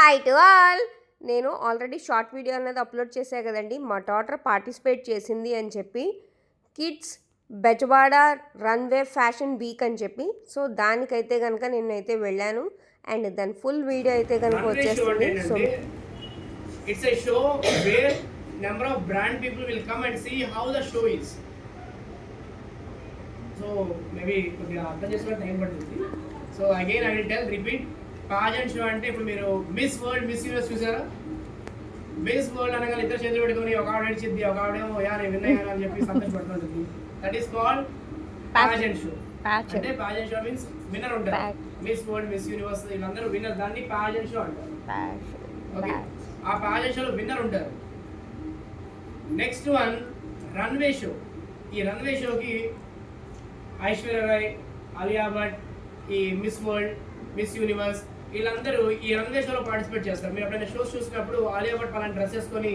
Hi to all. నేను already short video అనేది upload చేసా కదండి, మా డాటర్ పార్టిసిపేట్ చేసింది అని చెప్పి kids Bezawada runway fashion week అని చెప్పి. సో దానికైతే కనుక నేనైతే వెళ్ళాను అండ్ దాని ఫుల్ వీడియో అయితే కనుక వచ్చేస్తుంది. So it's a show where number of brand people will come and see how the show is. So maybe కొద్దిగా అర్థం చేసుకునే టైం పడుతుంది. So again I will tell repeat. Pageant show అంటే ఇప్పుడు మీరు మిస్ వరల్డ్ మిస్ యూనివర్స్ చూసారా? Miss world అనగా ఇద్దరు చేతులు పెట్టుకుని ఒక ఆవిడ ఏడ్చిద్ది, ఒక ఆవిడేమో నేను విన్ అయ్యాను అని చెప్పి సంతోషపడుతుంటుంది. That is called pageant show. అంటే పాజెంట్ షో మీన్స్ విన్నర్ ఉంటారు. మిస్ వరల్డ్ మిస్ యూనివర్స్ వీళ్ళందరూ విన్నర్, దాన్ని పాజెంట్ షో అంటారు. ఓకే, ఆ పాజెంట్ షోలో విన్నర్ ఉంటారు. Next one runway show. ఈ రన్వే షోకి ఐశ్వర్య రాయ్, ఆలియా భట్, ఈ మిస్ వరల్డ్ మిస్ యూనివర్స్ వీళ్ళందరూ ఈ రన్వే షోలో పార్టిసిపేట్ చేస్తారు. మీరు ఎప్పుడైనా షోస్ చూసినప్పుడు ఆలియా భట్ పలానా డ్రెస్ వేసుకొని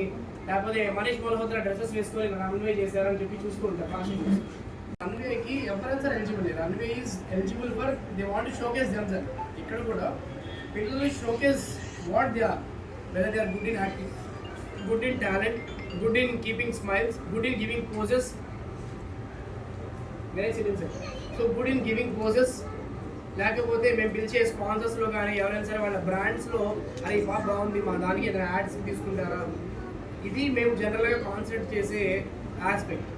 లేకపోతే మనీష్ మల్హోత్రా డ్రెస్సెస్ వేసుకొని రన్వే చేశారని చెప్పి చూసుకుంటారు ఫ్యాషన్ షోస్. రన్వేకి ఎవరైనా sir eligible. Runway is eligible for they want to showcase themself. ఇక్కడ కూడా పిల్లలు showcase what they are, whether they are good in acting, good in talent, good in keeping smiles, good in giving poses. Very sitting sir. So good in giving poses. లేకపోతే మేము పిలిచే స్పాన్సర్స్లో కానీ ఎవరైనా సరే వాళ్ళ బ్రాండ్స్లో అరే బాగా బాగుంది మా దానికి ఏదైనా యాడ్స్ తీసుకుంటారా, ఇది మేము జనరల్గా కాన్సన్ట్రేట్ చేసే ఆస్పెక్ట్.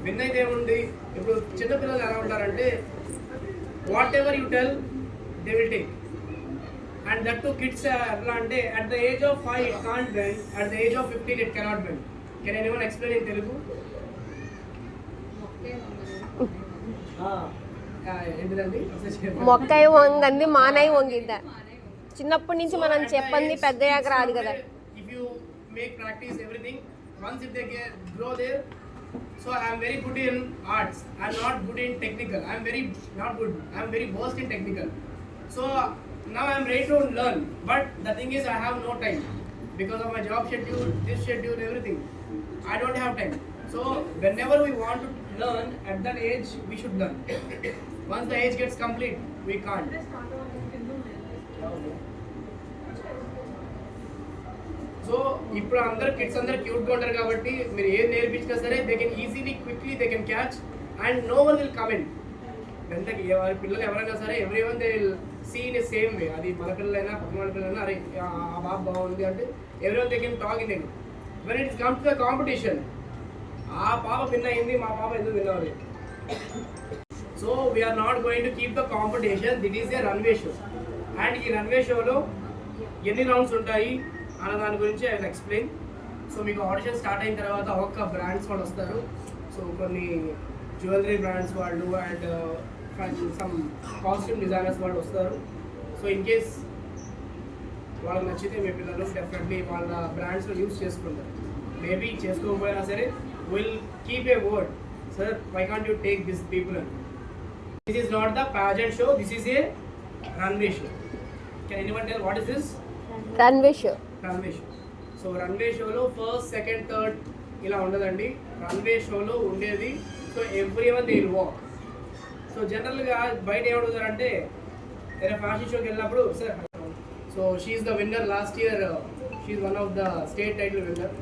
విన్ అయితే ఏముంది, ఇప్పుడు చిన్నపిల్లలు ఎలా ఉంటారంటే what ever you tell they will take. And that to kids ఎట్లా అంటే at the age of 5 it can't bend, at the age of 15 it cannot bend. Can anyone explain in Telugu? మొక్కై వంగంది మానై వంగిద్దా. చిన్నప్పటి నుంచి మనం చెప్పండి పెద్దయ్యాక రాదు కదా. If you make practice everything, once if they grow there, so I am very good in arts, I am not good in technical, I am very not good, I am very worst in technical. So now I am ready to learn, but the thing is I have no time because of my job schedule, this schedule, everything. I don't have time. So whenever we want to learn at that age we should learn. Once the age gets complete we can't. So ఇప్పుడు అందరు kids అందరు క్యూట్గా ఉంటారు కాబట్టి మీరు ఏం నేర్పించినా సరే they can easily quickly they can catch and no one will comment. ఎంతకి పిల్లలు ఎవరైనా సరే every one they will see in a same way. అది మన పిల్లలైనా పక్కన వాళ్ళ పిల్లలైనా అరే ఆ బాబు బాగుంది అంటే every one they can talk in it. When it's comes to the competition ఆ పాప విన్ అయింది మా పాప ఎందుకు విన్ అవ్వలేదు. So we are not going to keep the competition. This is a runway show. And ఈ రన్వే షోలో ఎన్ని రౌండ్స్ ఉంటాయి అన్న దాని గురించి ఐ విల్ ఎక్స్ప్లెయిన్. సో మీకు ఆడిషన్ స్టార్ట్ అయిన తర్వాత ఒక్క బ్రాండ్స్ వాళ్ళు వస్తారు. సో కొన్ని జ్యువెలరీ బ్రాండ్స్ వాళ్ళు అండ్ సమ్ కాస్ట్యూమ్ డిజైనర్స్ వాళ్ళు వస్తారు. సో ఇన్ కేస్ వాళ్ళకి నచ్చితే మీ పిల్లలు డెఫినెట్లీ వాళ్ళ బ్రాండ్స్లో యూజ్ చేసుకుంటారు. మేబీ చేసుకోకపోయినా సరే will keep a word, sir why can't you take this people అని. This is not the pageant show, this is a runway show. Can anyone tell what is this? Runway show. Runway show. So runway షోలో first second third ఇలా ఉండదండి. Runway షోలో ఉండేది so every one they will walk. So జనరల్గా బయట ఏమడుగుతారంటే ఏదైనా fashion షోకి వెళ్ళినప్పుడు sir so she is the winner last year, she's one of the state title winner.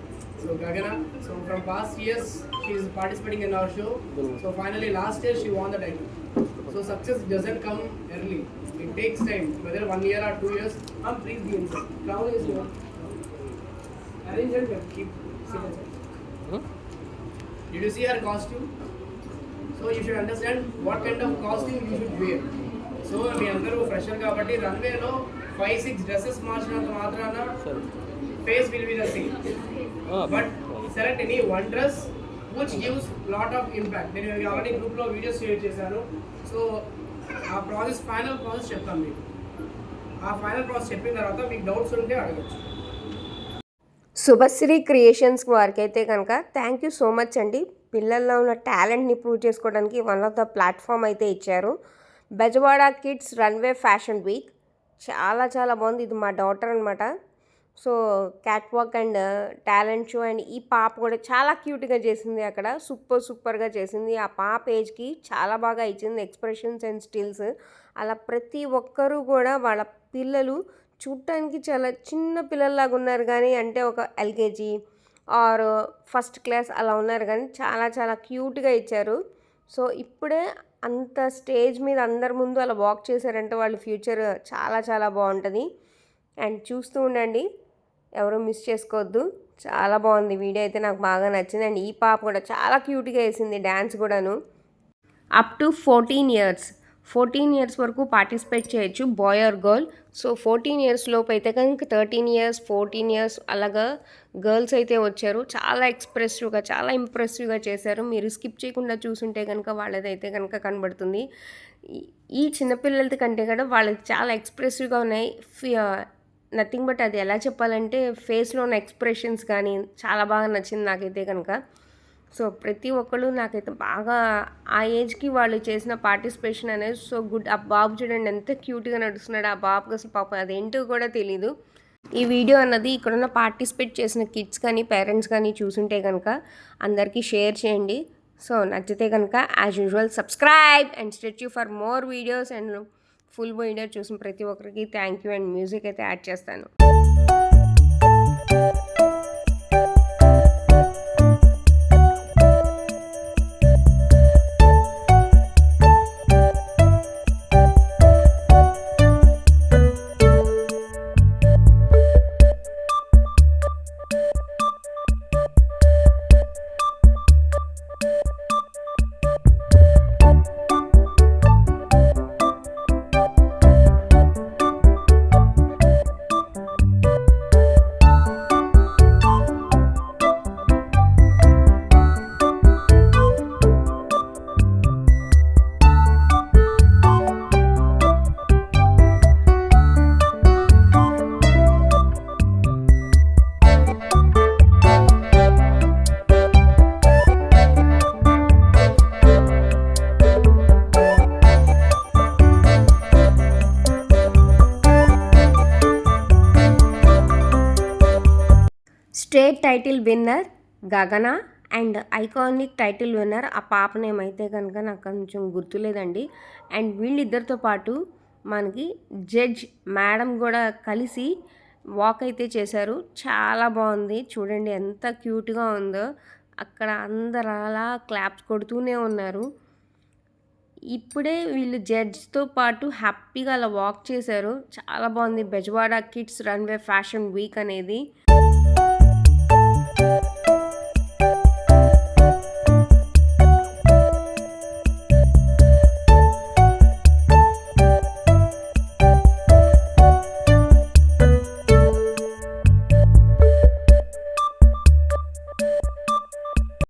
So Gagana, so from past years she is participating in our show. So finally last year she won the title. So success doesn't come early. It takes time, whether 1 year or 2 years. Please be inside. Crowd is here. Arrange and keep sitting. Did you see her costume? So you should understand what kind of costume you should wear. So మీ అందరూ fresher కాబట్టి రన్వేలో 5-6 dresses మార్చినంత మాత్రాన face will be the same, but select any one dress which gives lot of impact. నేను already గ్రూప్లో videos share చేశాను. So ఆ process final process చెప్తాను మీకు. ఆ ఫైనల్ ప్రాసెస్ చెప్పిన తర్వాత మీకు డౌట్స్ ఉంటే అడగచ్చు. శుభశ్రీ క్రియేషన్స్ వారికి అయితే కనుక థ్యాంక్ యూ సో మచ్ అండి. పిల్లల్లో ఉన్న టాలెంట్ని ప్రూవ్ చేసుకోవడానికి వన్ ఆఫ్ ద ప్లాట్ఫామ్ అయితే ఇచ్చారు. Bezawada kids runway fashion week చాలా చాలా బాగుంది. ఇది మా డాటర్ అనమాట. So cat walk and talent show and ఈ పాప కూడా చాలా క్యూట్గా చేసింది. అక్కడ సూపర్గా చేసింది. ఆ పాప ఏజ్కి చాలా బాగా ఇచ్చింది ఎక్స్ప్రెషన్స్ అండ్ స్టిల్స్. అలా ప్రతి ఒక్కరూ కూడా వాళ్ళ పిల్లలు చూడటానికి చాలా చిన్న పిల్లల్లాగా ఉన్నారు కానీ అంటే ఒక ఎల్కేజీ ఆర్ ఫస్ట్ క్లాస్ అలా ఉన్నారు కానీ చాలా చాలా క్యూట్గా ఇచ్చారు. సో ఇప్పుడే అంత స్టేజ్ మీద అందరి ముందు అలా వాక్ చేశారంటే వాళ్ళ ఫ్యూచర్ చాలా చాలా బాగుంటుంది. అండ్ చూస్తూ ఉండండి, ఎవరు మిస్ చేసుకోవద్దు. చాలా బాగుంది వీడియో అయితే, నాకు బాగా నచ్చింది. అండ్ ఈ పాప కూడా చాలా క్యూట్గా వేసింది డ్యాన్స్ కూడాను. అప్ టు 14 ఇయర్స్ వరకు పార్టిసిపేట్ చేయొచ్చు, boy or girl. So 14 years లోపు అయితే కనుక 13 ఇయర్స్ 14 ఇయర్స్ అలాగా గర్ల్స్ అయితే వచ్చారు. చాలా ఎక్స్ప్రెసివ్గా చాలా ఇంప్రెసివ్గా చేశారు. మీరు స్కిప్ చేయకుండా చూసుంటే కనుక వాళ్ళదైతే కనుక కనబడుతుంది. ఈ చిన్నపిల్లలది కంటే కూడా వాళ్ళది చాలా ఎక్స్ప్రెసివ్గా ఉన్నాయి. నథింగ్ బట్ అది ఎలా చెప్పాలంటే ఫేస్లో ఉన్న ఎక్స్ప్రెషన్స్ కానీ చాలా బాగా నచ్చింది నాకైతే కనుక. సో ప్రతి ఒక్కళ్ళు నాకైతే బాగా ఆ ఏజ్కి వాళ్ళు చేసిన పార్టిసిపేషన్ అనేది సో గుడ్. ఆ బాబు చూడండి ఎంత క్యూట్గా నడుస్తున్నాడు. ఆ బాబుకి అసలు పాపం అదేంటో కూడా తెలీదు. ఈ వీడియో అన్నది ఇక్కడున్న పార్టిసిపేట్ చేసిన కిడ్స్ కానీ పేరెంట్స్ కానీ చూసుంటే కనుక అందరికీ షేర్ చేయండి. సో నచ్చితే కనుక as usual subscribe and stay tune for more videos. And full video చూసిన ప్రతి ఒక్కరికి థ్యాంక్ యూ. అండ్ మ్యూజిక్ అయితే యాడ్ చేస్తాను. స్టేట్ టైటిల్ విన్నర్ గగన అండ్ ఐకానిక్ టైటిల్ విన్నర్ ఆ పాప నేమ్ అయితే కనుక నాకు కొంచెం గుర్తులేదండి. అండ్ వీళ్ళిద్దరితో పాటు మనకి జడ్జ్ మేడం కూడా కలిసి వాక్ అయితే చేశారు. చాలా బాగుంది చూడండి ఎంత క్యూట్గా ఉందో. అక్కడ అందరు అలా క్లాప్స్ కొడుతూనే ఉన్నారు. ఇప్పుడే వీళ్ళు జడ్జ్తో పాటు హ్యాపీగా అలా వాక్ చేశారు. చాలా బాగుంది Bezawada kids runway fashion week అనేది.